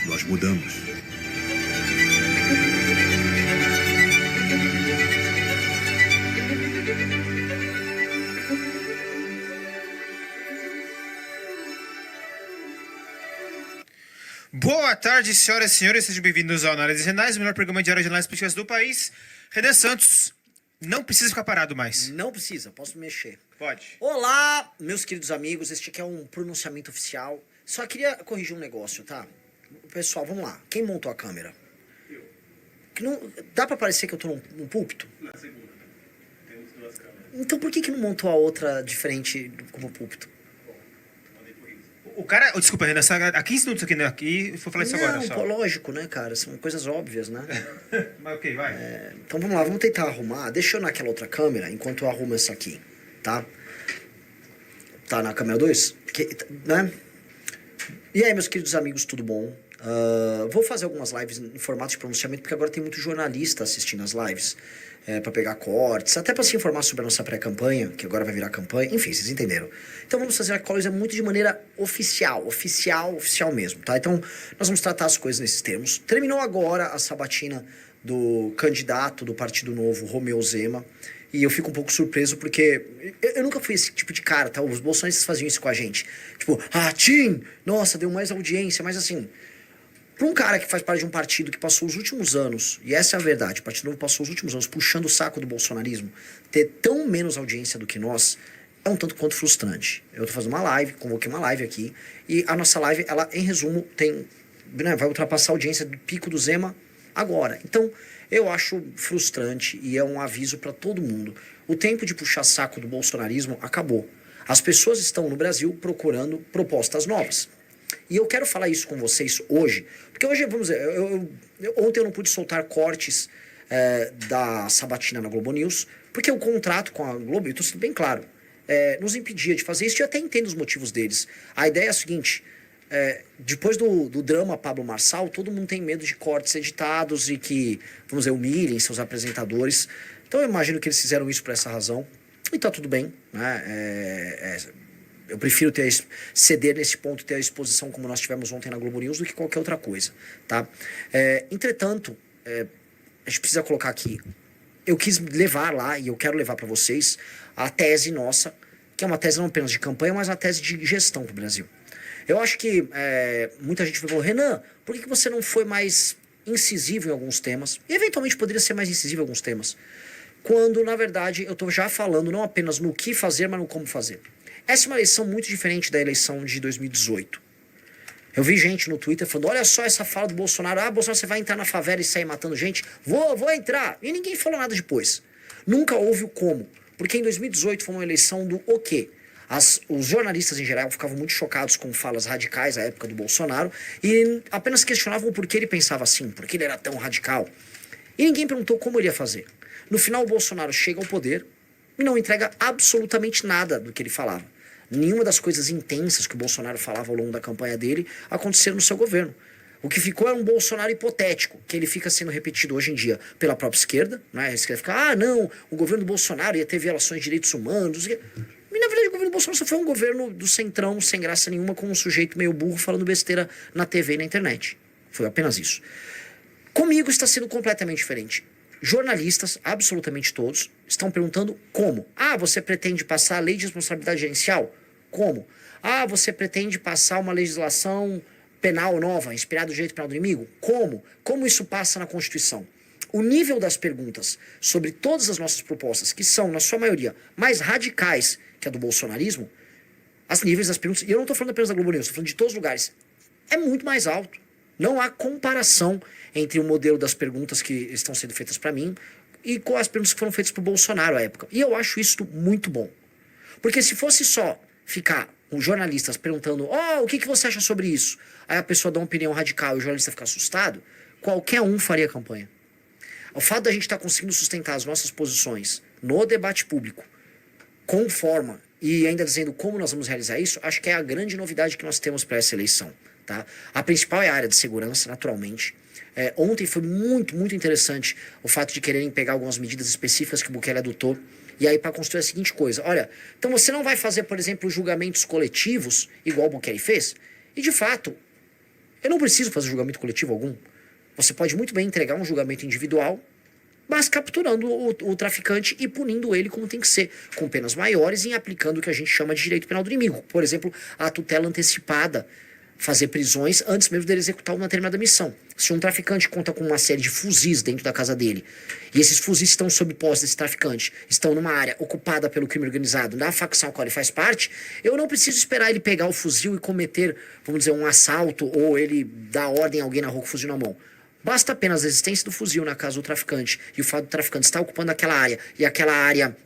Nós mudamos. Boa tarde, senhoras e senhores, sejam bem-vindos ao Análises Renais, o melhor programa diário de análises políticas do país. Renan Santos, não precisa ficar parado mais. Não precisa, posso mexer. Pode. Olá, meus queridos amigos, este aqui é um pronunciamento oficial. Só queria corrigir um negócio, tá? Pessoal, vamos lá. Quem montou a câmera? Eu. Que não, dá pra parecer que eu tô num púlpito? Na segunda, né? Temos duas câmeras. Então por que não montou a outra diferente como púlpito? Mandei por isso. O cara, desculpa, Renan, há 15 minutos aqui, né? Aqui, vou falar isso agora Não, só. pô, lógico, né, cara? São coisas óbvias, né? Mas ok, vai. Então vamos lá, vamos tentar arrumar. Deixa eu naquela outra câmera enquanto eu arrumo essa aqui, tá? Tá na câmera 2? Né? E aí, meus queridos amigos, tudo bom? Vou fazer algumas lives em formato de pronunciamento, porque agora tem muito jornalista assistindo as lives, para pegar cortes, até para se informar sobre a nossa pré-campanha, que agora vai virar campanha, enfim, vocês entenderam. Então vamos fazer a coisa muito de maneira oficial mesmo, tá? Então nós vamos tratar as coisas nesses termos. Terminou agora a sabatina do candidato do Partido Novo, Romeu Zema, e eu fico um pouco surpreso porque eu nunca fui esse tipo de cara, tá? Os bolsonaristas faziam isso com a gente. Tipo, Tim, nossa, deu mais audiência, mas assim, para um cara que faz parte de um partido que passou os últimos anos, e essa é a verdade, o Partido Novo passou os últimos anos puxando o saco do bolsonarismo, ter tão menos audiência do que nós, é um tanto quanto frustrante. Eu tô fazendo uma live, convoquei uma live aqui, e a nossa live, ela, em resumo, vai ultrapassar a audiência do pico do Zema agora. Então, eu acho frustrante e é um aviso para todo mundo. O tempo de puxar saco do bolsonarismo acabou. As pessoas estão no Brasil procurando propostas novas. E eu quero falar isso com vocês hoje, porque hoje, vamos dizer, ontem eu não pude soltar cortes da sabatina na Globo News, porque o contrato com a Globo, eu estou sendo bem claro, nos impedia de fazer isso, e eu até entendo os motivos deles. A ideia é a seguinte: depois do drama Pablo Marçal, todo mundo tem medo de cortes editados e que, vamos dizer, humilhem seus apresentadores. Então eu imagino que eles fizeram isso por essa razão, e tá tudo bem, né? Eu prefiro ceder nesse ponto, ter a exposição como nós tivemos ontem na Globo News, do que qualquer outra coisa, tá? Entretanto, a gente precisa colocar aqui, eu quis levar lá, e eu quero levar para vocês, a tese nossa, que é uma tese não apenas de campanha, mas uma tese de gestão para o Brasil. Eu acho que muita gente falou, Renan, por que você não foi mais incisivo em alguns temas? E eventualmente poderia ser mais incisivo em alguns temas. Quando, na verdade, eu estou já falando não apenas no que fazer, mas no como fazer. Essa é uma eleição muito diferente da eleição de 2018. Eu vi gente no Twitter falando, olha só essa fala do Bolsonaro, Bolsonaro, você vai entrar na favela e sair matando gente? Vou entrar. E ninguém falou nada depois. Nunca houve o como. Porque em 2018 foi uma eleição do o quê? Os jornalistas em geral ficavam muito chocados com falas radicais à época do Bolsonaro e apenas questionavam por que ele pensava assim, por que ele era tão radical. E ninguém perguntou como ele ia fazer. No final, o Bolsonaro chega ao poder e não entrega absolutamente nada do que ele falava. Nenhuma das coisas intensas que o Bolsonaro falava ao longo da campanha dele aconteceram no seu governo. O que ficou é um Bolsonaro hipotético, que ele fica sendo repetido hoje em dia pela própria esquerda, né? A esquerda fica, não, o governo do Bolsonaro ia ter violações de direitos humanos. E na verdade o governo do Bolsonaro só foi um governo do centrão, sem graça nenhuma, com um sujeito meio burro falando besteira na TV e na internet. Foi apenas isso. Comigo está sendo completamente diferente. Jornalistas, absolutamente todos, estão perguntando como. Você pretende passar a lei de responsabilidade gerencial? Como? Você pretende passar uma legislação penal nova, inspirada do direito penal do inimigo? Como? Como isso passa na Constituição? O nível das perguntas sobre todas as nossas propostas, que são, na sua maioria, mais radicais que a do bolsonarismo, os níveis das perguntas, e eu não estou falando apenas da Globo News, estou falando de todos os lugares, é muito mais alto. Não há comparação entre o modelo das perguntas que estão sendo feitas para mim e com as perguntas que foram feitas para o Bolsonaro à época. E eu acho isso muito bom. Porque se fosse só ficar os jornalistas perguntando, o que você acha sobre isso? Aí a pessoa dá uma opinião radical e o jornalista fica assustado, qualquer um faria campanha. O fato da gente estar conseguindo sustentar as nossas posições no debate público, com forma, e ainda dizendo como nós vamos realizar isso, acho que é a grande novidade que nós temos para essa eleição. Tá? A principal é a área de segurança, naturalmente. Ontem foi muito interessante o fato de quererem pegar algumas medidas específicas que o Bukele adotou. E aí para construir a seguinte coisa. Olha, então você não vai fazer, por exemplo, julgamentos coletivos, igual o Bukele fez. E de fato, eu não preciso fazer julgamento coletivo algum. Você pode muito bem entregar um julgamento individual, mas capturando o traficante e punindo ele como tem que ser, com penas maiores e aplicando o que a gente chama de direito penal do inimigo. Por exemplo, a tutela antecipada, fazer prisões antes mesmo dele executar uma determinada missão. Se um traficante conta com uma série de fuzis dentro da casa dele, e esses fuzis estão sob posse desse traficante, estão numa área ocupada pelo crime organizado, da facção a qual ele faz parte, eu não preciso esperar ele pegar o fuzil e cometer, vamos dizer, um assalto, ou ele dar ordem a alguém na rua com o fuzil na mão. Basta apenas a existência do fuzil na casa do traficante e o fato do traficante estar ocupando aquela área e aquela área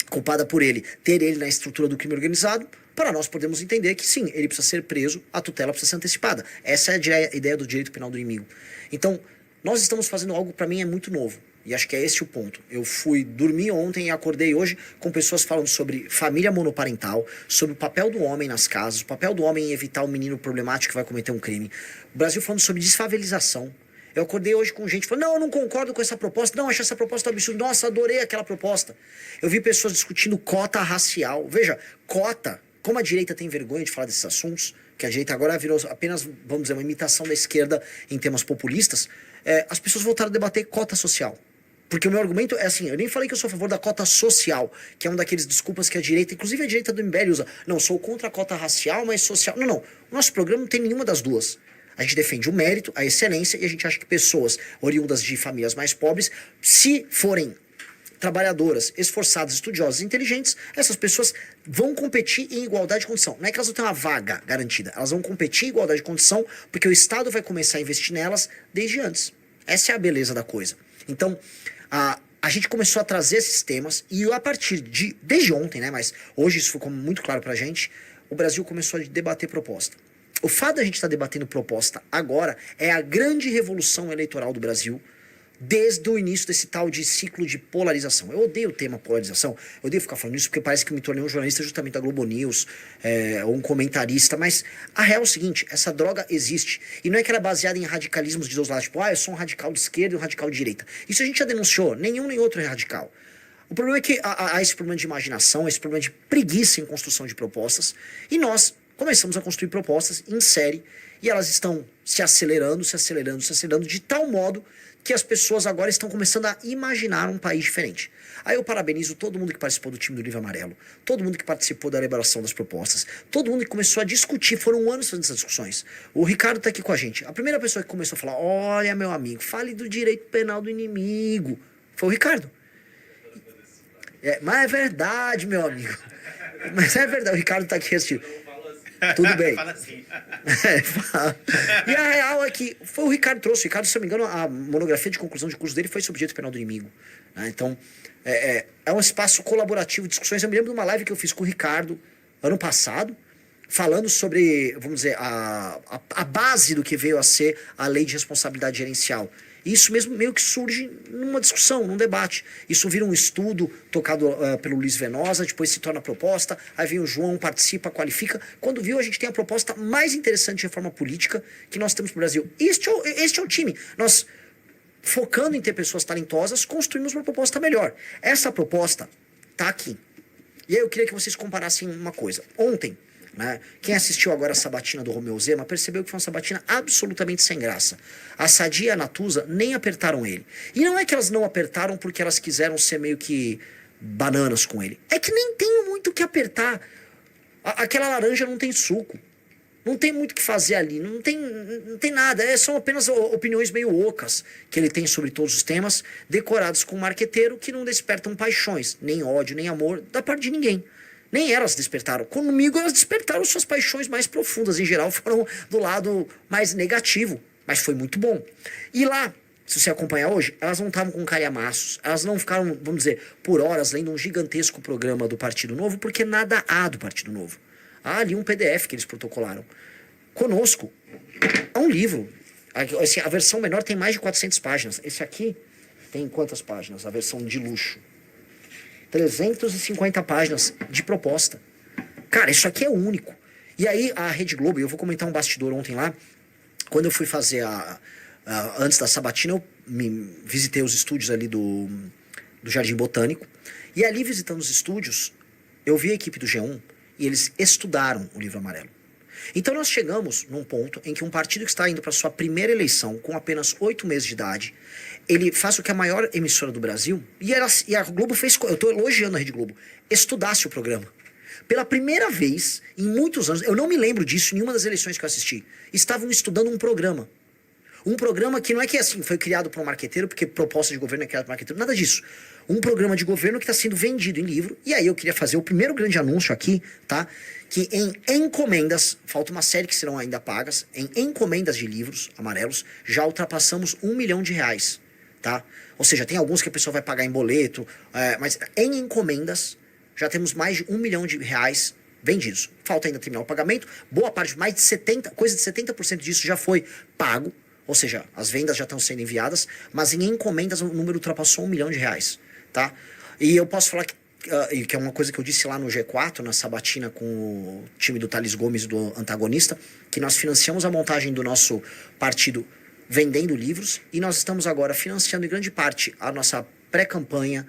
ocupada por ele, ter ele na estrutura do crime organizado, para nós podemos entender que sim, ele precisa ser preso, a tutela precisa ser antecipada. Essa é a ideia do direito penal do inimigo. Então, nós estamos fazendo algo que para mim é muito novo. E acho que é esse o ponto. Eu fui dormir ontem e acordei hoje com pessoas falando sobre família monoparental, sobre o papel do homem nas casas, o papel do homem em evitar o menino problemático que vai cometer um crime. O Brasil falando sobre desfavelização. Eu acordei hoje com gente falando, não, eu não concordo com essa proposta, não, acho essa proposta absurda, nossa, adorei aquela proposta. Eu vi pessoas discutindo cota racial. Veja, cota, como a direita tem vergonha de falar desses assuntos, que a direita agora virou apenas, vamos dizer, uma imitação da esquerda em temas populistas, as pessoas voltaram a debater cota social. Porque o meu argumento é assim, eu nem falei que eu sou a favor da cota social, que é um daqueles desculpas que a direita, inclusive a direita do MBL usa. Não, sou contra a cota racial, mas social. Não, não. O nosso programa não tem nenhuma das duas. A gente defende o mérito, a excelência, e a gente acha que pessoas oriundas de famílias mais pobres, se forem trabalhadoras, esforçadas, estudiosas, inteligentes, essas pessoas vão competir em igualdade de condição. Não é que elas vão ter uma vaga garantida, elas vão competir em igualdade de condição porque o Estado vai começar a investir nelas desde antes. Essa é a beleza da coisa. Então, a gente começou a trazer esses temas e a partir desde ontem, né, mas hoje isso ficou muito claro pra gente, o Brasil começou a debater proposta. O fato da gente estar debatendo proposta agora é a grande revolução eleitoral do Brasil desde o início desse tal de ciclo de polarização. Eu odeio o tema polarização, eu odeio ficar falando isso porque parece que eu me tornei um jornalista justamente da Globo News, ou um comentarista, mas a real é o seguinte, essa droga existe, e não é que ela é baseada em radicalismos de dois lados, tipo, eu sou um radical de esquerda e um radical de direita. Isso a gente já denunciou, nenhum nem outro é radical. O problema é que há esse problema de imaginação, esse problema de preguiça em construção de propostas, e nós começamos a construir propostas em série, e elas estão se acelerando, de tal modo que as pessoas agora estão começando a imaginar um país diferente. Aí eu parabenizo todo mundo que participou do time do Livro Amarelo, todo mundo que participou da elaboração das propostas, todo mundo que começou a discutir, foram anos fazendo essas discussões. O Ricardo está aqui com a gente. A primeira pessoa que começou a falar, olha meu amigo, fale do direito penal do inimigo, foi o Ricardo. Mas é verdade, meu amigo. Mas é verdade, o Ricardo está aqui assistindo. Tudo bem. Fala assim. E a real é que foi o Ricardo trouxe. O Ricardo, se não me engano, a monografia de conclusão de curso dele foi sobre o direito penal do inimigo. Então, é um espaço colaborativo de discussões. Eu me lembro de uma live que eu fiz com o Ricardo ano passado, falando sobre, vamos dizer, a base do que veio a ser a lei de responsabilidade gerencial. E isso mesmo meio que surge numa discussão, num debate. Isso vira um estudo tocado pelo Luiz Venosa, depois se torna proposta, aí vem o João, participa, qualifica. Quando viu, a gente tem a proposta mais interessante de reforma política que nós temos no Brasil. Este é o time. Nós, focando em ter pessoas talentosas, construímos uma proposta melhor. Essa proposta está aqui. E aí eu queria que vocês comparassem uma coisa. Ontem, né, quem assistiu agora a sabatina do Romeu Zema percebeu que foi uma sabatina absolutamente sem graça. A Sadia e a Natuza nem apertaram ele. E não é que elas não apertaram porque elas quiseram ser meio que bananas com ele. É que nem tem muito o que apertar. Aquela laranja não tem suco. Não tem muito o que fazer ali. Não tem nada. São apenas opiniões meio ocas que ele tem sobre todos os temas, decoradas com um marqueteiro que não despertam paixões, nem ódio, nem amor, da parte de ninguém. Nem elas despertaram. Comigo elas despertaram suas paixões mais profundas. Em geral foram do lado mais negativo. Mas foi muito bom. E lá, se você acompanhar hoje, elas não estavam com calhamaços. Elas não ficaram, vamos dizer, por horas lendo um gigantesco programa do Partido Novo, porque nada há do Partido Novo. Há ali um PDF que eles protocolaram. Conosco, há um livro. Assim, a versão menor tem mais de 400 páginas. Esse aqui tem quantas páginas? A versão de luxo. 350 páginas de proposta. Cara, isso aqui é único. E aí a Rede Globo, eu vou comentar um bastidor ontem lá, quando eu fui fazer Antes da sabatina, eu visitei os estúdios ali do Jardim Botânico. E ali, visitando os estúdios, eu vi a equipe do G1 e eles estudaram o Livro Amarelo. Então nós chegamos num ponto em que um partido que está indo para sua primeira eleição com apenas 8 meses de idade, ele faz o que a maior emissora do Brasil, e a Globo fez, eu estou elogiando a Rede Globo, estudasse o programa. Pela primeira vez em muitos anos, eu não me lembro disso em nenhuma das eleições que eu assisti, estavam estudando um programa. Um programa que não é que assim foi criado por um marqueteiro, porque proposta de governo é criada por um marqueteiro, nada disso. Um programa de governo que está sendo vendido em livro. E aí eu queria fazer o primeiro grande anúncio aqui, tá? Que em encomendas, falta uma série que serão ainda pagas, em encomendas de livros amarelos, já ultrapassamos R$1 milhão, tá? Ou seja, tem alguns que a pessoa vai pagar em boleto, mas em encomendas já temos mais de R$1 milhão vendidos. Falta ainda terminar o pagamento, boa parte, mais de 70%, coisa de 70% disso já foi pago. Ou seja, as vendas já estão sendo enviadas, mas em encomendas o número ultrapassou R$1 milhão, tá? E eu posso falar que é uma coisa que eu disse lá no G4, na sabatina com o time do Thales Gomes e do antagonista, que nós financiamos a montagem do nosso partido vendendo livros e nós estamos agora financiando em grande parte a nossa pré-campanha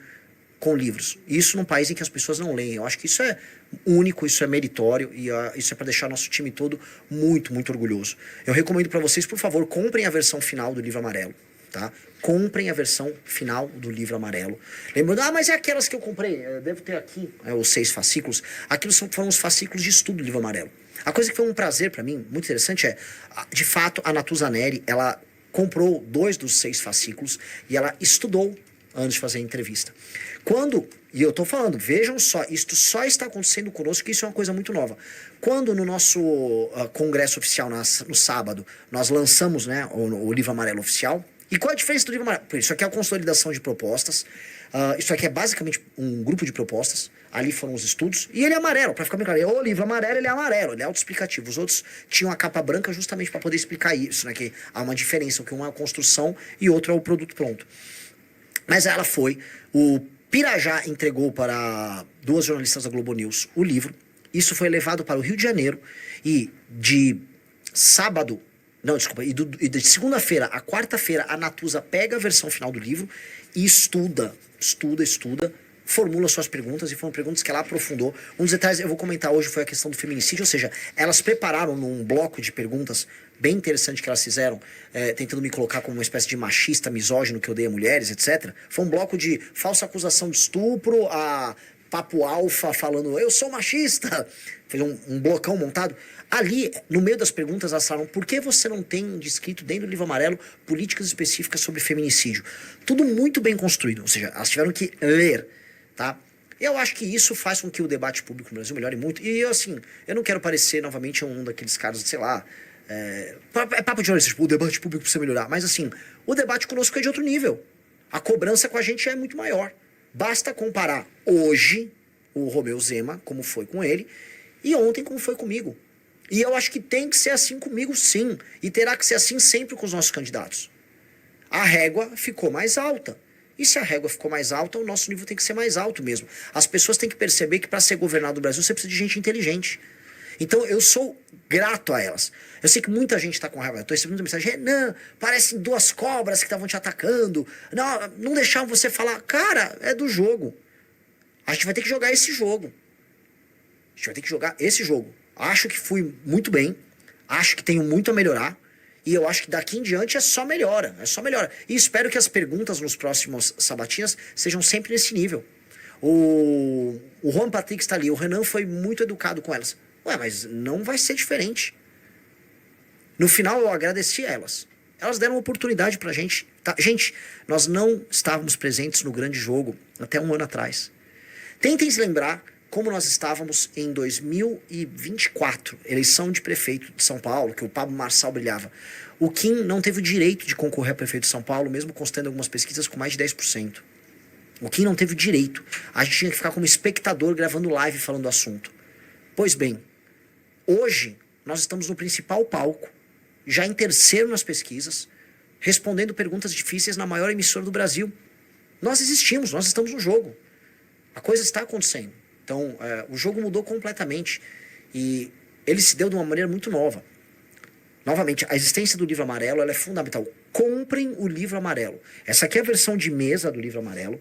com livros. Isso num país em que as pessoas não leem. Eu acho que isso é único, isso é meritório e isso é para deixar nosso time todo muito, muito orgulhoso. Eu recomendo para vocês, por favor, comprem a versão final do Livro Amarelo, tá? Comprem a versão final do Livro Amarelo. Lembrando, mas é aquelas que eu comprei, eu devo ter aqui, os 6 fascículos. Aquilo foram os fascículos de estudo do Livro Amarelo. A coisa que foi um prazer para mim, muito interessante, de fato, a Natuza Neri, ela comprou 2 dos 6 fascículos e ela estudou antes de fazer a entrevista. E eu tô falando, vejam só, isto só está acontecendo conosco, que isso é uma coisa muito nova. Quando no nosso congresso oficial, no sábado, nós lançamos, né, o Livro Amarelo oficial. E qual é a diferença do Livro Amarelo? Isso aqui é a consolidação de propostas, isso aqui é basicamente um grupo de propostas, ali foram os estudos, e ele é amarelo, para ficar bem claro, o Livro Amarelo ele é amarelo, ele é autoexplicativo. Os outros tinham a capa branca justamente para poder explicar isso, né, que há uma diferença, que um é a construção e outro é o produto pronto. Mas ela o Pirajá entregou para 2 jornalistas da Globo News o livro. Isso foi levado para o Rio de Janeiro e de segunda-feira a quarta-feira a Natuza pega a versão final do livro e estuda, formula suas perguntas e foram perguntas que ela aprofundou. Um dos detalhes eu vou comentar hoje foi a questão do feminicídio, ou seja, elas prepararam num bloco de perguntas bem interessante que elas fizeram, tentando me colocar como uma espécie de machista, misógino, que odeia mulheres, etc. Foi um bloco de falsa acusação de estupro, a papo alfa falando, eu sou machista. Fez um blocão montado. Ali, no meio das perguntas, elas falaram, por que você não tem descrito dentro do Livro Amarelo políticas específicas sobre feminicídio? Tudo muito bem construído, ou seja, elas tiveram que ler, tá? Eu acho que isso faz com que o debate público no Brasil melhore muito. E eu não quero parecer novamente um daqueles caras, sei lá, papo de jornalista, tipo, o debate público precisa melhorar. Mas assim, o debate conosco é de outro nível. A cobrança com a gente é muito maior. Basta comparar hoje o Romeu Zema, como foi com ele, e ontem como foi comigo. E eu acho que tem que ser assim comigo, sim. E terá que ser assim sempre com os nossos candidatos. A régua ficou mais alta. E se a régua ficou mais alta, o nosso nível tem que ser mais alto mesmo. As pessoas têm que perceber que para ser governado o Brasil, você precisa de gente inteligente. Então eu sou grato a elas. Eu sei que muita gente está com raiva. Eu estou recebendo muita mensagem, Renan, parecem 2 cobras que estavam te atacando. Não deixavam você falar. Cara, é do jogo. A gente vai ter que jogar esse jogo. Acho que fui muito bem. Acho que tenho muito a melhorar. E eu acho que daqui em diante é só melhora. E espero que as perguntas nos próximos sabatinas sejam sempre nesse nível. O Juan Patrick está ali. O Renan foi muito educado com elas. Mas não vai ser diferente. No final, eu agradeci a elas. Elas deram oportunidade pra gente. Tá? Gente, nós não estávamos presentes no grande jogo até 1 ano atrás. Tentem se lembrar como nós estávamos em 2024, eleição de prefeito de São Paulo, que o Pablo Marçal brilhava. O Kim não teve o direito de concorrer a prefeito de São Paulo, mesmo constando algumas pesquisas com mais de 10%. O Kim não teve o direito. A gente tinha que ficar como espectador gravando live falando do assunto. Pois bem, hoje nós estamos no principal palco, já em terceiro nas pesquisas, respondendo perguntas difíceis na maior emissora do Brasil. Nós existimos, nós estamos no jogo. A coisa está acontecendo. Então, o jogo mudou completamente e ele se deu de uma maneira muito nova. Novamente, a existência do livro amarelo ela é fundamental. Comprem o livro amarelo. Essa aqui é a versão de mesa do livro amarelo.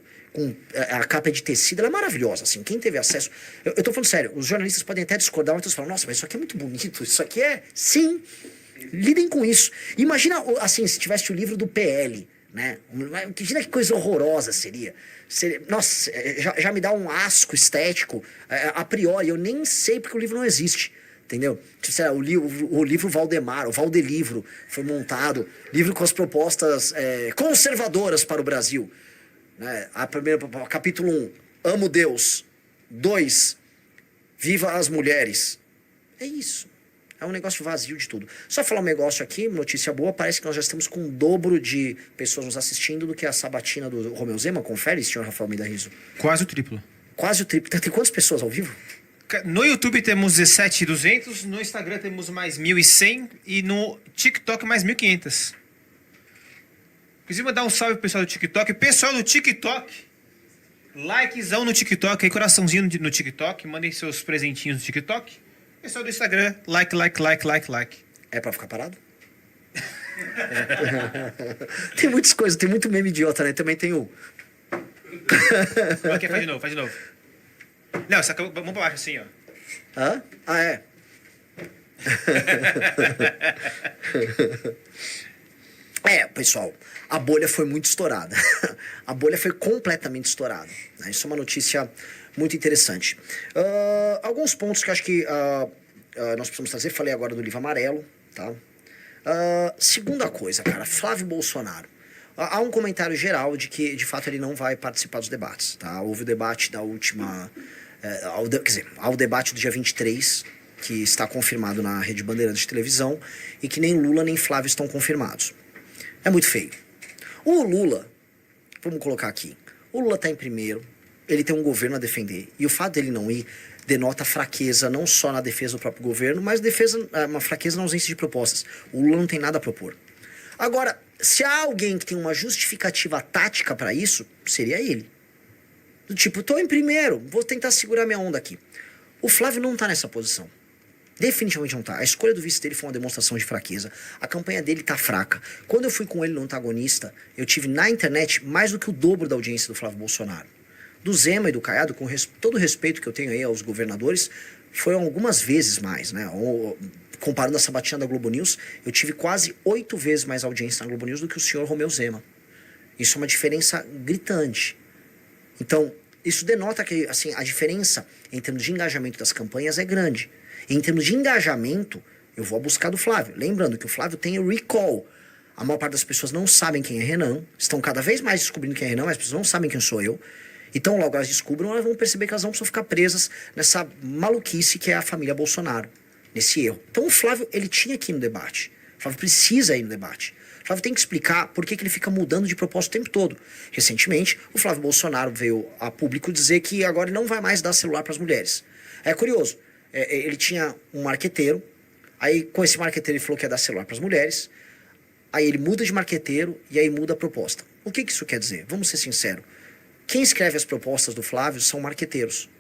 A capa é de tecido, ela é maravilhosa. Assim, quem teve acesso. Eu tô falando sério, os jornalistas podem até discordar, mas falam, nossa, mas isso aqui é muito bonito. Isso aqui é. Sim, lidem com isso. Imagina, assim, se tivesse o livro do PL, né? Imagina que coisa horrorosa seria. Nossa, já me dá um asco estético a priori. Eu nem sei porque o livro não existe. Entendeu? Tipo, o livro Valdemar, o Valdelivro, foi montado. Livro com as propostas conservadoras para o Brasil. Né? Capítulo 1, amo Deus. 2, viva as mulheres. É isso. É um negócio vazio de tudo. Só falar um negócio aqui, notícia boa, parece que nós já estamos com o dobro de pessoas nos assistindo do que a sabatina do Romeu Zema. Confere, senhor Rafael Almeida Rizzo. Quase o triplo. Quase o triplo. Tem quantas pessoas ao vivo? No YouTube temos 17.200, no Instagram temos mais 1.100 e no TikTok mais 1.500. Inclusive, mandar um salve pro pessoal do TikTok. Pessoal do TikTok, likezão no TikTok, aí coraçãozinho no TikTok, mandem seus presentinhos no TikTok. Pessoal do Instagram, like. É pra ficar parado? Tem muitas coisas, tem muito meme idiota, né? Também tem o... Ok, faz de novo. Não, só que vamos pra baixo assim, ó. Hã? Ah, é. Pessoal, a bolha foi muito estourada. A bolha foi completamente estourada. Né? Isso é uma notícia muito interessante. Alguns pontos que eu acho que nós precisamos trazer. Falei agora do livro amarelo, tá? Segunda coisa, cara, Flávio Bolsonaro. Há um comentário geral de que, de fato, ele não vai participar dos debates, tá? Houve o debate da última... há o debate do dia 23, que está confirmado na Rede Bandeirantes de televisão, e que nem Lula nem Flávio estão confirmados. É muito feio. O Lula, vamos colocar aqui, o Lula está em primeiro, ele tem um governo a defender, e o fato dele não ir denota fraqueza não só na defesa do próprio governo, mas uma fraqueza na ausência de propostas. O Lula não tem nada a propor. Agora, se há alguém que tem uma justificativa tática para isso, seria ele. Do tipo, tô em primeiro, vou tentar segurar minha onda aqui. O Flávio não tá nessa posição. Definitivamente não tá. A escolha do vice dele foi uma demonstração de fraqueza. A campanha dele tá fraca. Quando eu fui com ele no antagonista, eu tive na internet mais do que o dobro da audiência do Flávio Bolsonaro. Do Zema e do Caiado, com todo o respeito que eu tenho aí aos governadores, foram algumas vezes mais, né? Comparando a sabatina da Globo News, eu tive quase 8 vezes mais audiência na Globo News do que o senhor Romeu Zema. Isso é uma diferença gritante. Então, isso denota que assim, a diferença em termos de engajamento das campanhas é grande. E em termos de engajamento, eu vou buscar do Flávio. Lembrando que o Flávio tem o recall. A maior parte das pessoas não sabem quem é Renan, estão cada vez mais descobrindo quem é Renan, mas as pessoas não sabem quem sou eu. Então, logo elas descubram, elas vão perceber que elas não precisam ficar presas nessa maluquice que é a família Bolsonaro, nesse erro. Então, o Flávio, ele tinha que ir no debate. O Flávio precisa ir no debate. O Flávio tem que explicar por que ele fica mudando de propósito o tempo todo. Recentemente, o Flávio Bolsonaro veio a público dizer que agora ele não vai mais dar celular para as mulheres. É curioso. Ele tinha um marqueteiro, aí com esse marqueteiro ele falou que ia dar celular para as mulheres, aí ele muda de marqueteiro e aí muda a proposta. O que isso quer dizer? Vamos ser sinceros. Quem escreve as propostas do Flávio são marqueteiros.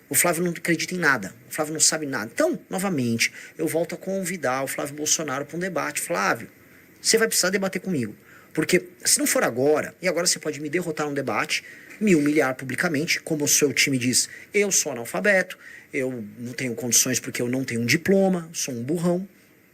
O Flávio não acredita em nada. O Flávio não sabe nada. Então, novamente, eu volto a convidar o Flávio Bolsonaro para um debate. Flávio, você vai precisar debater comigo. Porque se não for agora, e agora você pode me derrotar num debate, me humilhar publicamente, como o seu time diz, eu sou analfabeto, eu não tenho condições porque eu não tenho um diploma, sou um burrão.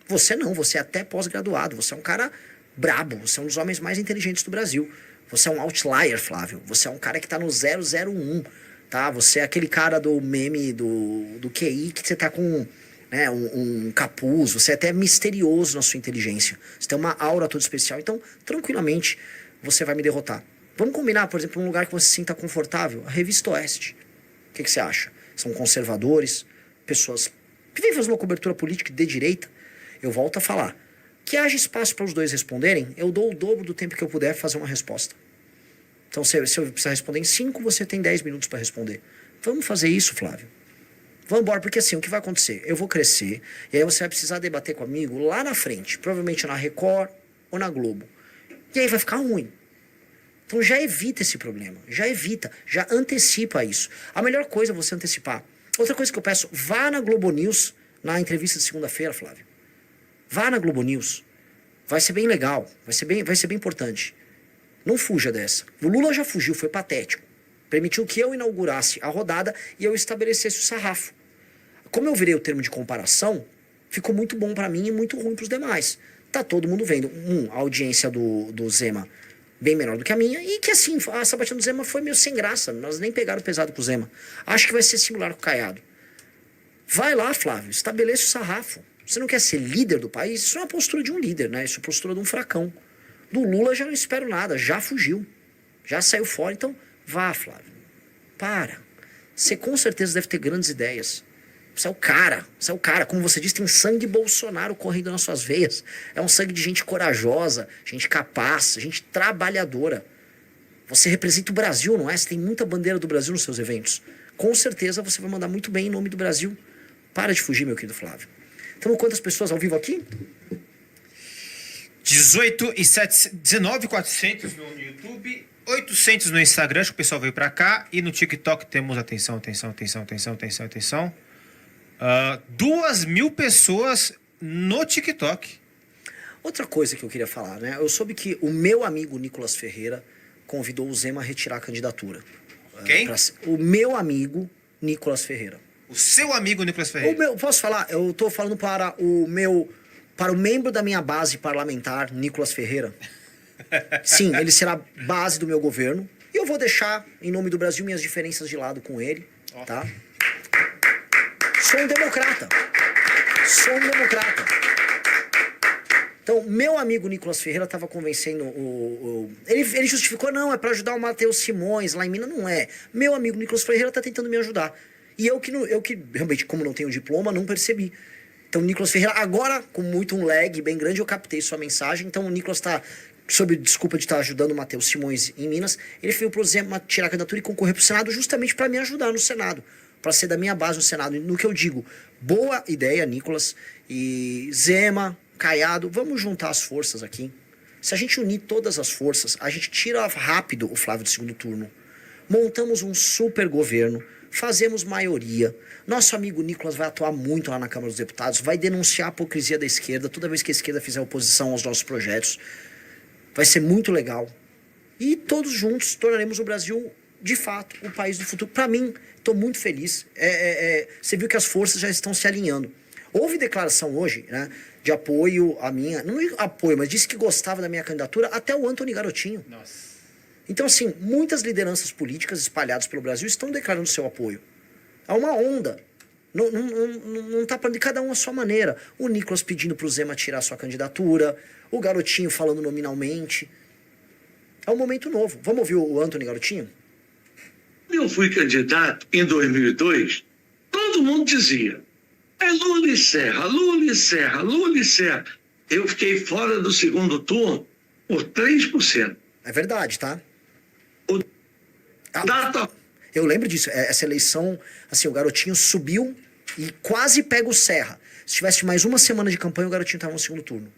Você não, você é até pós-graduado, você é um cara brabo, você é um dos homens mais inteligentes do Brasil. Você é um outlier, Flávio. Você é um cara que tá no 001, tá? Você é aquele cara do meme do QI que você tá com, né, um capuz. Você é até misterioso na sua inteligência. Você tem uma aura toda especial. Então, tranquilamente, você vai me derrotar. Vamos combinar, por exemplo, um lugar que você se sinta confortável. A Revista Oeste. O que você acha? São conservadores, pessoas que vêm fazer uma cobertura política de direita. Eu volto a falar. Que haja espaço para os dois responderem, eu dou o dobro do tempo que eu puder fazer uma resposta. Então, se eu precisar responder em 5, você tem 10 minutos para responder. Vamos fazer isso, Flávio. Vamos embora, porque assim, o que vai acontecer? Eu vou crescer, e aí você vai precisar debater comigo lá na frente, provavelmente na Record ou na Globo. E aí vai ficar ruim. Então já evita esse problema, já antecipa isso. A melhor coisa é você antecipar. Outra coisa que eu peço, vá na Globo News, na entrevista de segunda-feira, Flávio. Vá na Globo News. Vai ser bem legal, vai ser bem importante. Não fuja dessa. O Lula já fugiu, foi patético. Permitiu que eu inaugurasse a rodada e eu estabelecesse o sarrafo. Como eu virei o termo de comparação, ficou muito bom pra mim e muito ruim pros demais. Tá todo mundo vendo. A audiência do Zema bem menor do que a minha, e que assim, a sabatina do Zema foi meio sem graça. Nós nem pegaram pesado com o Zema. Acho que vai ser similar com o Caiado. Vai lá, Flávio, estabeleça o sarrafo. Você não quer ser líder do país? Isso não é uma postura de um líder, né? Isso é a postura de um fracão. Do Lula já não espero nada, já fugiu. Já saiu fora, então vá, Flávio. Para. Você com certeza deve ter grandes ideias. Você é o cara, você é o cara. Como você disse, tem sangue Bolsonaro correndo nas suas veias. É um sangue de gente corajosa, gente capaz, gente trabalhadora. Você representa o Brasil, não é? Você tem muita bandeira do Brasil nos seus eventos. Com certeza você vai mandar muito bem em nome do Brasil. Para de fugir, meu querido Flávio. Então, quantas pessoas ao vivo aqui? 19.400 no YouTube, 800 no Instagram, acho que o pessoal veio pra cá. E no TikTok temos, atenção. 2.000 pessoas no TikTok. Outra coisa que eu queria falar, né? Eu soube que o meu amigo Nicolas Ferreira convidou o Zema a retirar a candidatura. Quem? O meu amigo Nicolas Ferreira. O seu amigo Nicolas Ferreira. Posso falar? Eu tô falando para o membro da minha base parlamentar, Nicolas Ferreira. Sim, ele será base do meu governo. E eu vou deixar, em nome do Brasil, minhas diferenças de lado com ele, tá? Sou um democrata. Então, meu amigo Nicolas Ferreira estava convencendo Ele justificou, não, é para ajudar o Matheus Simões lá em Minas. Não é. Meu amigo Nicolas Ferreira está tentando me ajudar. E eu que realmente, como não tenho diploma, não percebi. Então, o Nicolas Ferreira, agora, com muito um lag bem grande, eu captei sua mensagem. Então, o Nicolas está, sob desculpa de estar ajudando o Matheus Simões em Minas, ele veio pro Zema tirar a candidatura e concorrer pro Senado justamente para me ajudar no Senado. Para ser da minha base no Senado. No que eu digo, boa ideia, Nicolas. E Zema, Caiado, vamos juntar as forças aqui. Se a gente unir todas as forças, a gente tira rápido o Flávio do segundo turno. Montamos um super governo, fazemos maioria. Nosso amigo Nicolas vai atuar muito lá na Câmara dos Deputados, vai denunciar a hipocrisia da esquerda toda vez que a esquerda fizer oposição aos nossos projetos. Vai ser muito legal. E todos juntos tornaremos o Brasil, de fato, o país do futuro. Para mim, estou muito feliz. Você viu que as forças já estão se alinhando. Houve declaração hoje, né, de apoio à minha... Não apoio, mas disse que gostava da minha candidatura até o Antony Garotinho. Nossa. Então, assim, muitas lideranças políticas espalhadas pelo Brasil estão declarando seu apoio. É uma onda. Não tá para cada um a sua maneira. O Nicolas pedindo pro Zema tirar sua candidatura, o Garotinho falando nominalmente. É um momento novo. Vamos ouvir o Antony Garotinho? Quando eu fui candidato em 2002, todo mundo dizia: é Lula e Serra, Lula e Serra, Lula e Serra. Eu fiquei fora do segundo turno por 3%. É verdade, tá? Data... Eu lembro disso. Essa eleição, assim, o Garotinho subiu e quase pega o Serra. Se tivesse mais uma semana de campanha, o Garotinho estava no segundo turno.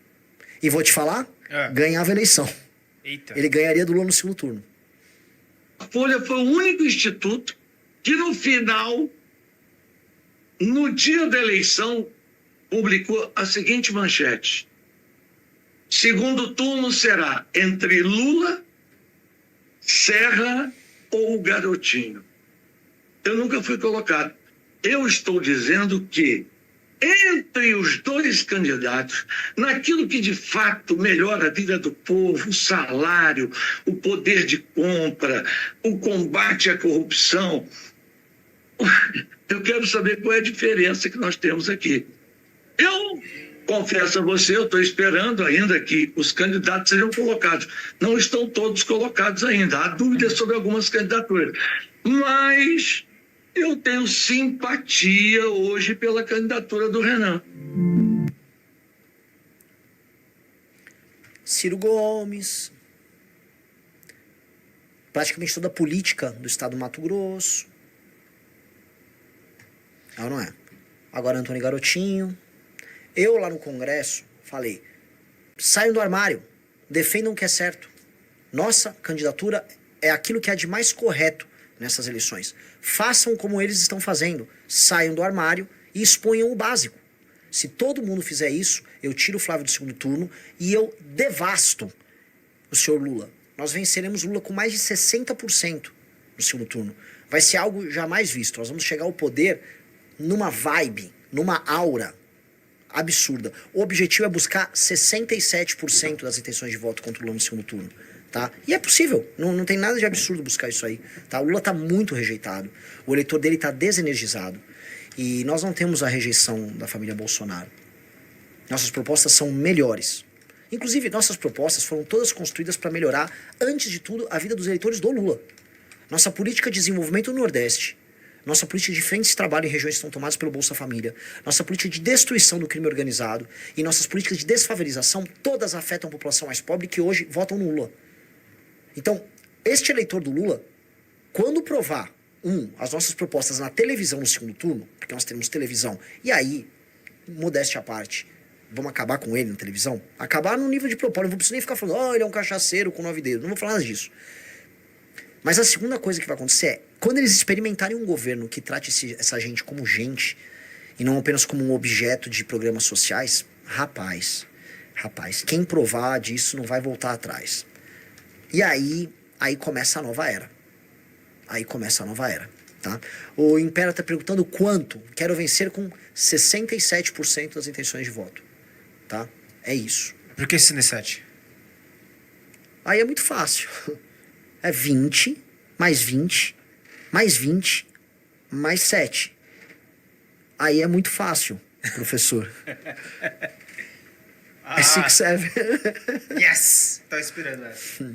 E vou te falar, ganhava a eleição. Eita. Ele ganharia do Lula no segundo turno. A Folha foi o único instituto que no final, no dia da eleição, publicou a seguinte manchete: segundo turno será entre Lula, Serra ou o Garotinho. Eu nunca fui colocado. Eu estou dizendo que entre os dois candidatos, naquilo que de fato melhora a vida do povo, o salário, o poder de compra, o combate à corrupção, eu quero saber qual é a diferença que nós temos aqui. Eu confesso a você, eu estou esperando ainda que os candidatos sejam colocados. Não estão todos colocados ainda. Há dúvidas sobre algumas candidaturas. Mas eu tenho simpatia hoje pela candidatura do Renan. Ciro Gomes. Praticamente toda a política do estado do Mato Grosso. É ou não é? Agora Antony Garotinho. Eu lá no Congresso falei: saiam do armário, defendam o que é certo. Nossa candidatura é aquilo que há de mais correto nessas eleições. Façam como eles estão fazendo. Saiam do armário e exponham o básico. Se todo mundo fizer isso, eu tiro o Flávio do segundo turno e eu devasto o senhor Lula. Nós venceremos Lula com mais de 60% no segundo turno. Vai ser algo jamais visto. Nós vamos chegar ao poder numa vibe, numa aura absurda. O objetivo é buscar 67% das intenções de voto contra o Lula no segundo turno. Tá? E é possível, não tem nada de absurdo buscar isso aí. Tá? O Lula está muito rejeitado, o eleitor dele está desenergizado. E nós não temos a rejeição da família Bolsonaro. Nossas propostas são melhores. Inclusive, nossas propostas foram todas construídas para melhorar, antes de tudo, a vida dos eleitores do Lula. Nossa política de desenvolvimento no Nordeste, nossa política de frentes de trabalho em regiões que estão tomadas pelo Bolsa Família, nossa política de destruição do crime organizado e nossas políticas de desfavelização, todas afetam a população mais pobre que hoje votam no Lula. Então, este eleitor do Lula, quando provar, as nossas propostas na televisão no segundo turno, porque nós temos televisão, e aí, modéstia à parte, vamos acabar com ele na televisão? Acabar no nível de propósito, não vou precisar nem ficar falando, ele é um cachaceiro com 9 dedos, não vou falar nada disso. Mas a segunda coisa que vai acontecer é, quando eles experimentarem um governo que trate essa gente como gente, e não apenas como um objeto de programas sociais, rapaz, quem provar disso não vai voltar atrás. E aí começa a nova era. Tá? O Impera está perguntando quanto. Quero vencer com 67% das intenções de voto. Tá? É isso. Por que 67? Aí é muito fácil. É 20, mais 20, mais 20, mais 7. Aí é muito fácil, professor. É 6, 7. Yes! Tô esperando essa.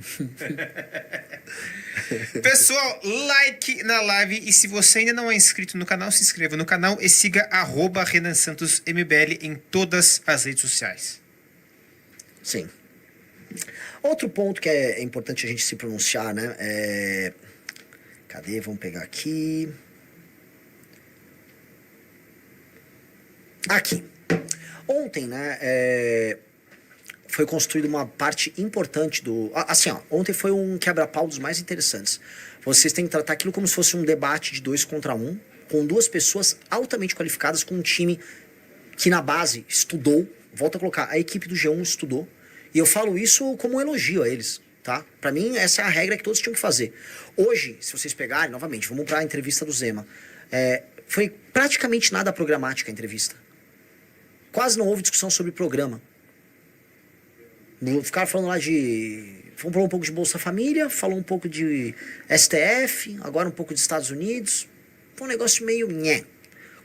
Pessoal, like na live. E se você ainda não é inscrito no canal, se inscreva no canal e siga @RenanSantosMBL em todas as redes sociais. Sim. Outro ponto que é importante a gente se pronunciar, né? Cadê? Vamos pegar aqui. Aqui. Ontem, né? Foi construída uma parte importante do... Assim, ó, ontem foi um quebra-pau dos mais interessantes. Vocês têm que tratar aquilo como se fosse um debate de 2 contra 1, com 2 pessoas altamente qualificadas, com um time que na base estudou. Volto a colocar, a equipe do G1 estudou. E eu falo isso como um elogio a eles, tá? Pra mim, essa é a regra que todos tinham que fazer. Hoje, se vocês pegarem, novamente, vamos pra entrevista do Zema. Foi praticamente nada programática a entrevista. Quase não houve discussão sobre programa. Ficaram falando lá falou um pouco de Bolsa Família, falou um pouco de STF, agora um pouco de Estados Unidos. Foi um negócio meio nhé.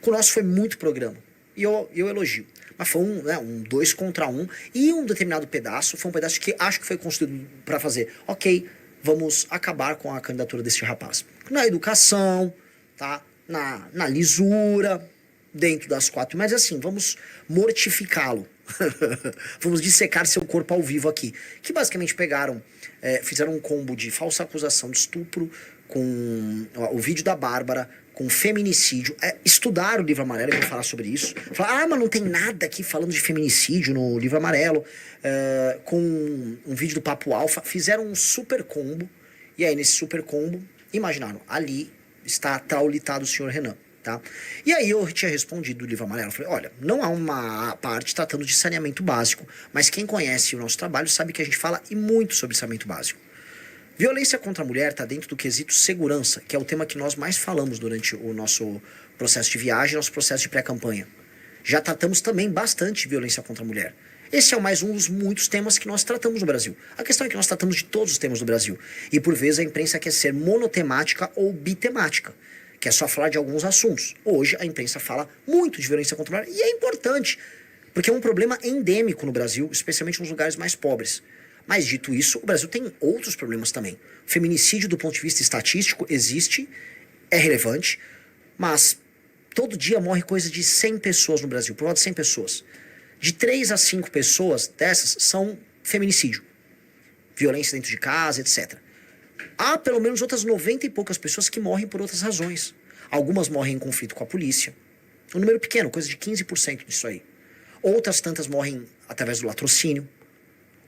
Com o nosso foi muito programa. E eu elogio. Mas foi um 2 contra 1. E um determinado pedaço, foi um pedaço que acho que foi construído para fazer. Ok, vamos acabar com a candidatura desse rapaz. Na educação, tá? Na lisura, dentro das 4. Mas assim, vamos mortificá-lo. Vamos dissecar seu corpo ao vivo aqui. Que basicamente fizeram um combo de falsa acusação de estupro, com o vídeo da Bárbara, com feminicídio. Estudaram o livro amarelo, eu vou falar sobre isso. Falaram, mas não tem nada aqui falando de feminicídio no livro amarelo. Com um vídeo do Papo Alfa. Fizeram um super combo. E aí, nesse super combo, imaginaram, ali está traulitado o senhor Renan. Tá? E aí eu tinha respondido do livro amarelo, falei, olha, não há uma parte tratando de saneamento básico, mas quem conhece o nosso trabalho sabe que a gente fala e muito sobre saneamento básico. Violência contra a mulher está dentro do quesito segurança, que é o tema que nós mais falamos durante o nosso processo de viagem, nosso processo de pré-campanha. Já tratamos também bastante de violência contra a mulher. Esse é mais um dos muitos temas que nós tratamos no Brasil. A questão é que nós tratamos de todos os temas do Brasil. E por vezes a imprensa quer ser monotemática ou bitemática, que é só falar de alguns assuntos. Hoje a imprensa fala muito de violência contra a mulher, e é importante, porque é um problema endêmico no Brasil, especialmente nos lugares mais pobres. Mas dito isso, o Brasil tem outros problemas também. Feminicídio do ponto de vista estatístico existe, é relevante, mas todo dia morre coisa de 100 pessoas no Brasil, por volta de 100 pessoas. De 3 a 5 pessoas dessas são feminicídio, violência dentro de casa, etc. Há pelo menos outras 90 e poucas pessoas que morrem por outras razões. Algumas morrem em conflito com a polícia. Um número pequeno, coisa de 15% disso aí. Outras tantas morrem através do latrocínio.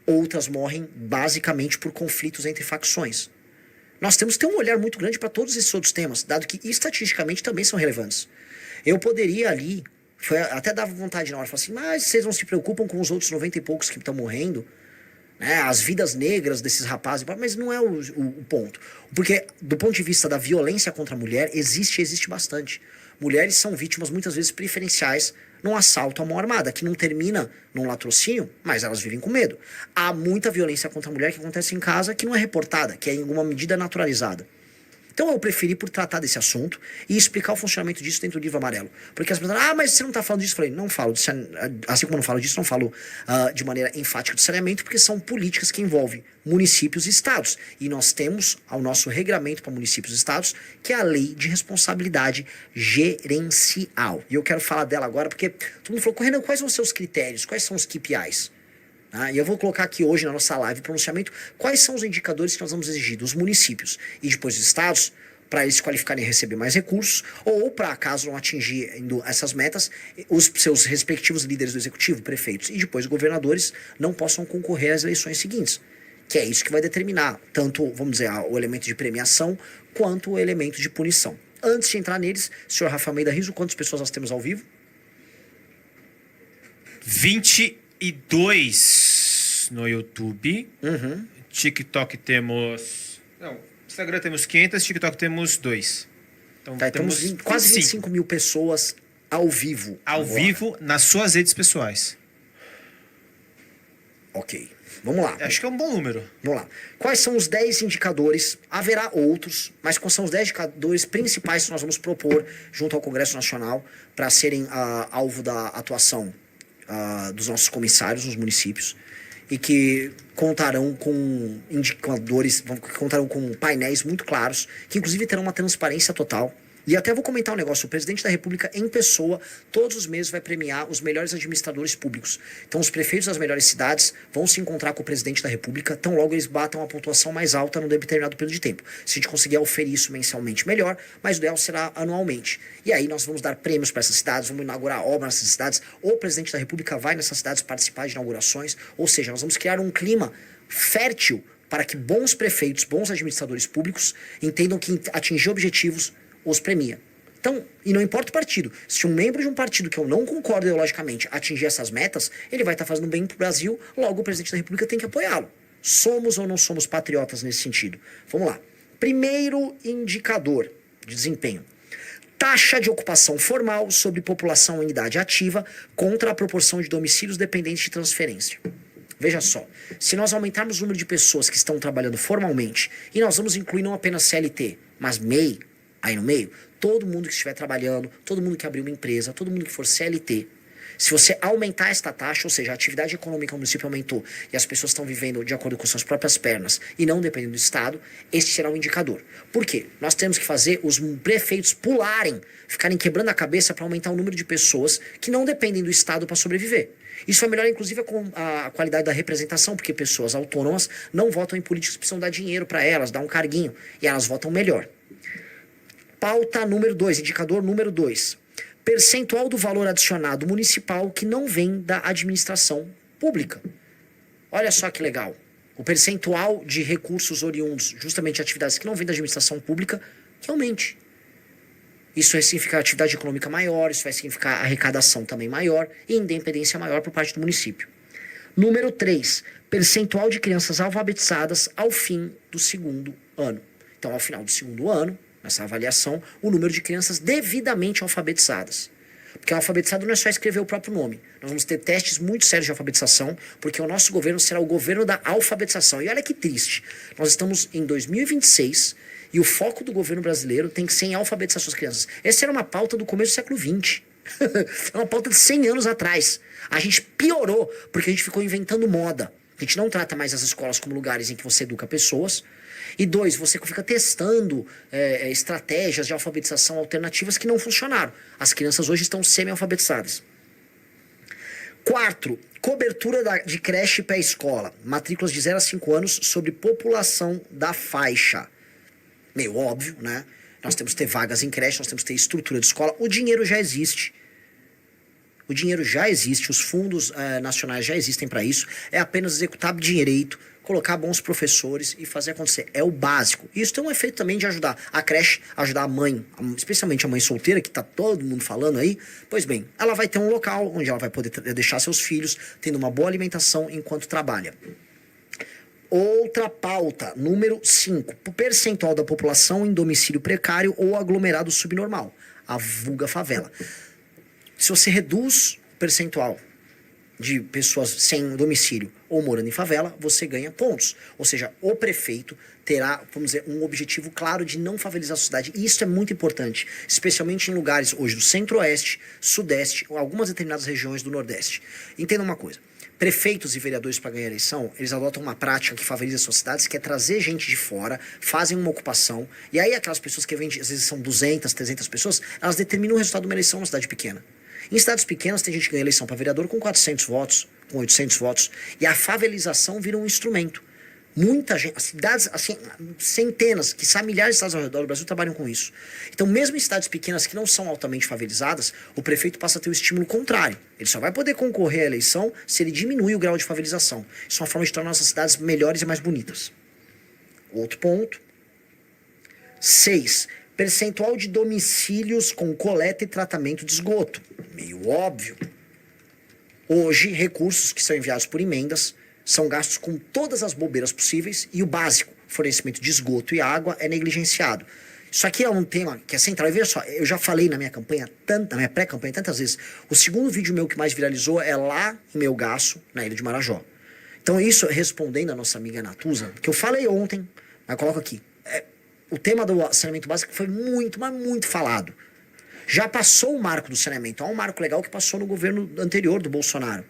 Outras morrem basicamente por conflitos entre facções. Nós temos que ter um olhar muito grande para todos esses outros temas, dado que estatisticamente também são relevantes. Eu poderia ali Até dava vontade na hora, falar assim, mas vocês não se preocupam com os outros 90 e poucos que estão morrendo? Né? As vidas negras desses rapazes, mas não é o ponto. Porque, do ponto de vista da violência contra a mulher, existe bastante. Mulheres são vítimas, muitas vezes, preferenciais num assalto à mão armada, que não termina num latrocínio, mas elas vivem com medo. Há muita violência contra a mulher que acontece em casa que não é reportada, que é em alguma medida naturalizada. Então eu preferi por tratar desse assunto e explicar o funcionamento disso dentro do livro amarelo. Porque as pessoas falam, mas você não está falando disso? Eu falei, não falo, assim como eu não falo disso, não falo de maneira enfática do saneamento, porque são políticas que envolvem municípios e estados. E nós temos ao nosso regramento para municípios e estados, que é a Lei de Responsabilidade Gerencial. E eu quero falar dela agora, porque todo mundo falou, Renan, quais são os seus critérios? Quais são os KPIs? E eu vou colocar aqui hoje na nossa live pronunciamento quais são os indicadores que nós vamos exigir dos municípios e depois dos estados para eles se qualificarem a receber mais recursos ou para, caso não atingindo essas metas, os seus respectivos líderes do executivo, prefeitos e depois governadores não possam concorrer às eleições seguintes. Que é isso que vai determinar tanto, vamos dizer, o elemento de premiação quanto o elemento de punição. Antes de entrar neles, senhor Rafa Almeida Riso, quantas pessoas nós temos ao vivo? 22 no YouTube. TikTok temos... Não, Instagram temos 500, TikTok temos 2. Então Temos quase 25 mil pessoas ao vivo. Ao vivo nas suas redes pessoais. Ok, vamos lá. Acho que é um bom número. Vamos lá. Quais são os 10 indicadores? Haverá outros, mas quais são os 10 indicadores principais que nós vamos propor junto ao Congresso Nacional para serem alvo da atuação dos nossos comissários nos municípios e que contarão com indicadores, contarão com painéis muito claros, que inclusive terão uma transparência total. E até vou comentar um negócio, o presidente da República, em pessoa, todos os meses vai premiar os melhores administradores públicos. Então os prefeitos das melhores cidades vão se encontrar com o presidente da República, tão logo eles batam a pontuação mais alta num determinado período de tempo. Se a gente conseguir oferir isso mensalmente, melhor, mas o ideal será anualmente. E aí nós vamos dar prêmios para essas cidades, vamos inaugurar obras nessas cidades, ou o presidente da República vai nessas cidades participar de inaugurações, ou seja, nós vamos criar um clima fértil para que bons prefeitos, bons administradores públicos entendam que atingir objetivos os premia. Então, e não importa o partido, se um membro de um partido que eu não concordo ideologicamente atingir essas metas, ele vai estar fazendo bem pro Brasil, logo o presidente da República tem que apoiá-lo. Somos ou não somos patriotas nesse sentido? Vamos lá. Primeiro indicador de desempenho. Taxa de ocupação formal sobre população em idade ativa contra a proporção de domicílios dependentes de transferência. Veja só, se nós aumentarmos o número de pessoas que estão trabalhando formalmente, e nós vamos incluir não apenas CLT, mas MEI, aí no meio, todo mundo que estiver trabalhando, todo mundo que abrir uma empresa, todo mundo que for CLT, se você aumentar esta taxa, ou seja, a atividade econômica no município aumentou e as pessoas estão vivendo de acordo com suas próprias pernas e não dependendo do Estado, este será um indicador. Por quê? Nós temos que fazer os prefeitos pularem, ficarem quebrando a cabeça para aumentar o número de pessoas que não dependem do Estado para sobreviver. Isso vai melhorar, inclusive, a qualidade da representação, porque pessoas autônomas não votam em políticos que precisam dar dinheiro para elas, dar um carguinho, e elas votam melhor. Pauta número 2, indicador número 2. Percentual do valor adicionado municipal que não vem da administração pública. Olha só que legal. O percentual de recursos oriundos, justamente de atividades que não vêm da administração pública, que aumente. Isso vai significar atividade econômica maior, isso vai significar arrecadação também maior e independência maior por parte do município. Número 3. Percentual de crianças alfabetizadas ao fim do segundo ano. Então, ao final do segundo ano, nessa avaliação, o número de crianças devidamente alfabetizadas. Porque alfabetizado não é só escrever o próprio nome. Nós vamos ter testes muito sérios de alfabetização, porque o nosso governo será o governo da alfabetização. E olha que triste. Nós estamos em 2026 e o foco do governo brasileiro tem que ser em alfabetizar suas crianças. Essa era uma pauta do começo do século XX. É uma pauta de 100 anos atrás. A gente piorou porque a gente ficou inventando moda. A gente não trata mais as escolas como lugares em que você educa pessoas. E 2, você fica testando estratégias de alfabetização alternativas que não funcionaram. As crianças hoje estão semi-alfabetizadas. 4, cobertura de creche e pré-escola. Matrículas de 0 a 5 anos sobre população da faixa. Meio óbvio, né? Nós temos que ter vagas em creche, nós temos que ter estrutura de escola. O dinheiro já existe. O dinheiro já existe, os fundos nacionais já existem para isso. É apenas executar direito, colocar bons professores e fazer acontecer. É o básico. E isso tem um efeito também de ajudar a creche, ajudar a mãe, especialmente a mãe solteira, que tá todo mundo falando aí. Pois bem, ela vai ter um local onde ela vai poder deixar seus filhos tendo uma boa alimentação enquanto trabalha. Outra pauta, número 5. O percentual da população em domicílio precário ou aglomerado subnormal, a vulga favela. Se você reduz o percentual de pessoas sem domicílio ou morando em favela, você ganha pontos. Ou seja, o prefeito terá, vamos dizer, um objetivo claro de não favelizar a sociedade. E isso é muito importante, especialmente em lugares hoje do centro-oeste, sudeste ou algumas determinadas regiões do nordeste. Entenda uma coisa. Prefeitos e vereadores, para ganhar eleição, eles adotam uma prática que favoriza as suas cidades, que é trazer gente de fora, fazem uma ocupação, e aí aquelas pessoas que vêm, às vezes são 200, 300 pessoas, elas determinam o resultado de uma eleição numa cidade pequena. Em cidades pequenas, tem gente que ganha eleição para vereador com 400 votos, com 800 votos, e a favelização vira um instrumento. Muita gente, cidades, assim, centenas, quiçá milhares de cidades ao redor do Brasil trabalham com isso. Então, mesmo em cidades pequenas que não são altamente favelizadas, o prefeito passa a ter o estímulo contrário. Ele só vai poder concorrer à eleição se ele diminui o grau de favelização. Isso é uma forma de tornar nossas cidades melhores e mais bonitas. Outro ponto. 6. Percentual de domicílios com coleta e tratamento de esgoto. Meio óbvio. Hoje, recursos que são enviados por emendas são gastos com todas as bobeiras possíveis e o básico, fornecimento de esgoto e água, é negligenciado. Isso aqui é um tema que é central. E veja só, eu já falei na minha campanha, na minha pré-campanha, tantas vezes. O segundo vídeo meu que mais viralizou é lá em Melgaço, na ilha de Marajó. Então isso, respondendo a nossa amiga Natuza, que eu falei ontem, mas coloco aqui. O tema do saneamento básico foi muito, mas muito falado. Já passou o marco do saneamento. Há um marco legal que passou no governo anterior do Bolsonaro.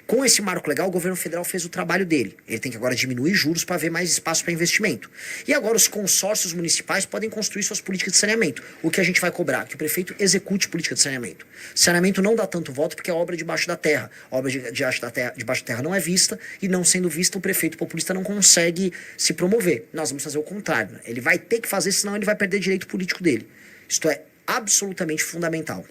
Com esse marco legal, o governo federal fez o trabalho dele. Ele tem que agora diminuir juros para haver mais espaço para investimento. E agora os consórcios municipais podem construir suas políticas de saneamento. O que a gente vai cobrar? Que o prefeito execute política de saneamento. Saneamento não dá tanto voto porque é obra debaixo da terra. A obra debaixo da terra não é vista, e não sendo vista, o prefeito populista não consegue se promover. Nós vamos fazer o contrário. Ele vai ter que fazer, senão ele vai perder direito político dele. Isto é absolutamente fundamental.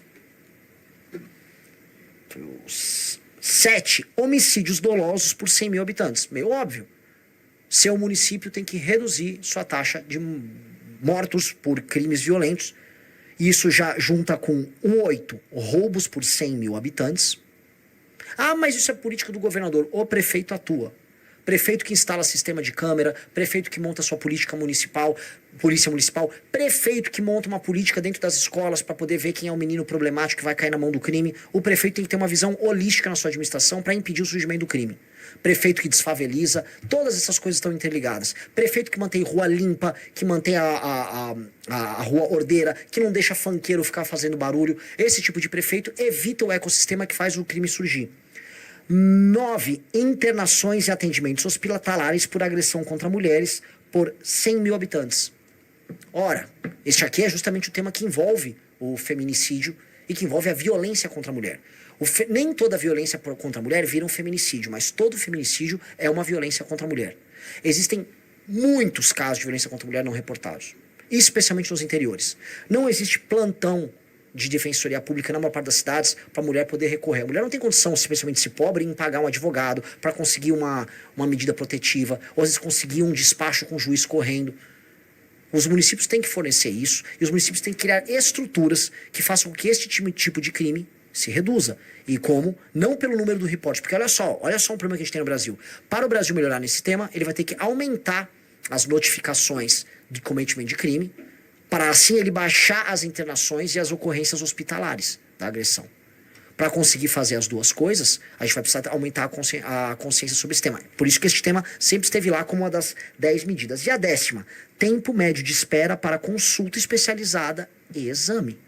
7. Homicídios dolosos por 100 mil habitantes. Meio óbvio. Seu município tem que reduzir sua taxa de mortos por crimes violentos. Isso já junta com 8 roubos por 100 mil habitantes. Ah, mas isso é política do governador. O prefeito atua. Prefeito que instala sistema de câmera, prefeito que monta sua política municipal, polícia municipal, prefeito que monta uma política dentro das escolas para poder ver quem é o menino problemático que vai cair na mão do crime. O prefeito tem que ter uma visão holística na sua administração para impedir o surgimento do crime. Prefeito que desfaveliza, todas essas coisas estão interligadas. Prefeito que mantém rua limpa, que mantém a rua ordeira, que não deixa funkeiro ficar fazendo barulho. Esse tipo de prefeito evita o ecossistema que faz o crime surgir. 9. Internações e atendimentos hospitalares por agressão contra mulheres por 100 mil habitantes. Ora, este aqui é justamente o tema que envolve o feminicídio e que envolve a violência contra a mulher. Nem toda violência contra a mulher vira um feminicídio, mas todo feminicídio é uma violência contra a mulher. Existem muitos casos de violência contra a mulher não reportados, especialmente nos interiores. Não existe plantão de defensoria pública na maior parte das cidades para a mulher poder recorrer. A mulher não tem condição, especialmente se pobre, em pagar um advogado para conseguir uma medida protetiva, ou às vezes conseguir um despacho com o juiz correndo. Os municípios têm que fornecer isso, e os municípios têm que criar estruturas que façam com que este tipo de crime se reduza. E como? Não pelo número do reporte, porque olha só um problema que a gente tem no Brasil. Para o Brasil melhorar nesse tema, ele vai ter que aumentar as notificações de cometimento de crime, para assim ele baixar as internações e as ocorrências hospitalares da agressão. Para conseguir fazer as duas coisas, a gente vai precisar aumentar a consciência sobre esse tema. Por isso que este tema sempre esteve lá como uma das 10 medidas. E a 10ª, tempo médio de espera para consulta especializada e exame.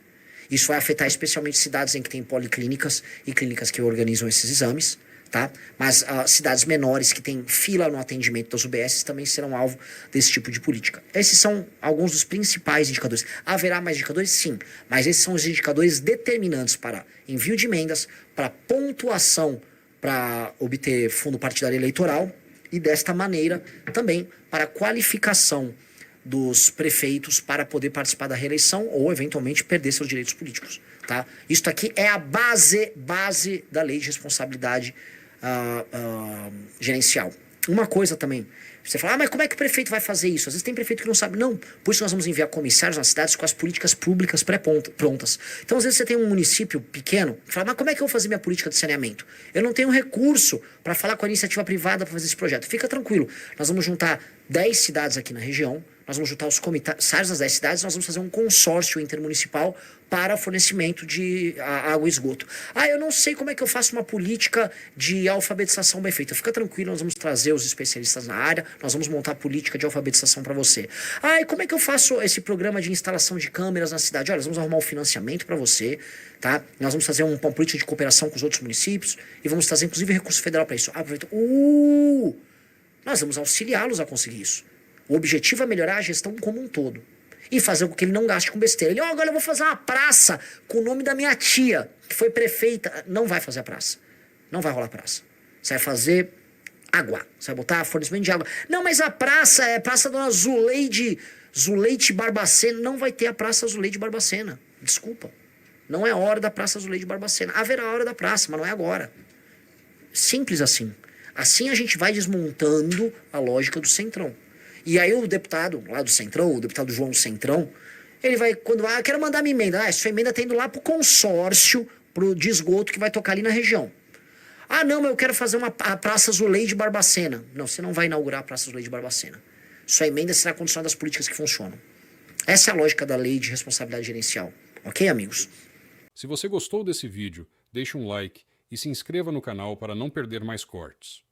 Isso vai afetar especialmente cidades em que tem policlínicas e clínicas que organizam esses exames, tá? Mas cidades menores que têm fila no atendimento das UBSs também serão alvo desse tipo de política. Esses são alguns dos principais indicadores. Haverá mais indicadores? Sim, mas esses são os indicadores determinantes para envio de emendas, para pontuação para obter fundo partidário eleitoral e, desta maneira, também para qualificação dos prefeitos para poder participar da reeleição ou, eventualmente, perder seus direitos políticos. Tá? Isso aqui é a base da lei de responsabilidade gerencial. Uma coisa também, você fala, mas como é que o prefeito vai fazer isso? Às vezes tem prefeito que não sabe. Não, por isso nós vamos enviar comissários nas cidades com as políticas públicas pré-prontas. Então, às vezes você tem um município pequeno, fala, mas como é que eu vou fazer minha política de saneamento? Eu não tenho recurso para falar com a iniciativa privada para fazer esse projeto. Fica tranquilo, nós vamos juntar 10 cidades aqui na região, nós vamos juntar os comissários das 10 cidades, nós vamos fazer um consórcio intermunicipal para fornecimento de água e esgoto. Ah, eu não sei como é que eu faço uma política de alfabetização bem feita. Fica tranquilo, nós vamos trazer os especialistas na área, nós vamos montar a política de alfabetização para você. Ah, e como é que eu faço esse programa de instalação de câmeras na cidade? Olha, nós vamos arrumar um financiamento para você, tá? Nós vamos fazer uma política de cooperação com os outros municípios e vamos trazer, inclusive, recurso federal para isso. Ah, nós vamos auxiliá-los a conseguir isso. O objetivo é melhorar a gestão como um todo. E fazer com que ele não gaste com besteira. Ele, agora eu vou fazer uma praça com o nome da minha tia, que foi prefeita. Não vai fazer a praça. Não vai rolar praça. Você vai fazer água. Você vai botar fornecimento de água. Não, mas a praça é a Praça Dona Zuleide Barbacena. Não vai ter a Praça Zuleide Barbacena. Desculpa. Não é hora da Praça Zuleide Barbacena. Haverá a hora da praça, mas não é agora. Simples assim. Assim a gente vai desmontando a lógica do Centrão. E aí o deputado lá do Centrão, o deputado João do Centrão, ele vai, quando quero mandar minha emenda. Sua emenda tá indo lá pro consórcio de esgoto que vai tocar ali na região. Ah, não, mas eu quero fazer a Praça Zuleide Barbacena. Não, você não vai inaugurar a Praça Zuleide Barbacena. Sua emenda será condicionada às políticas que funcionam. Essa é a lógica da lei de responsabilidade gerencial. Ok, amigos? Se você gostou desse vídeo, deixe um like e se inscreva no canal para não perder mais cortes.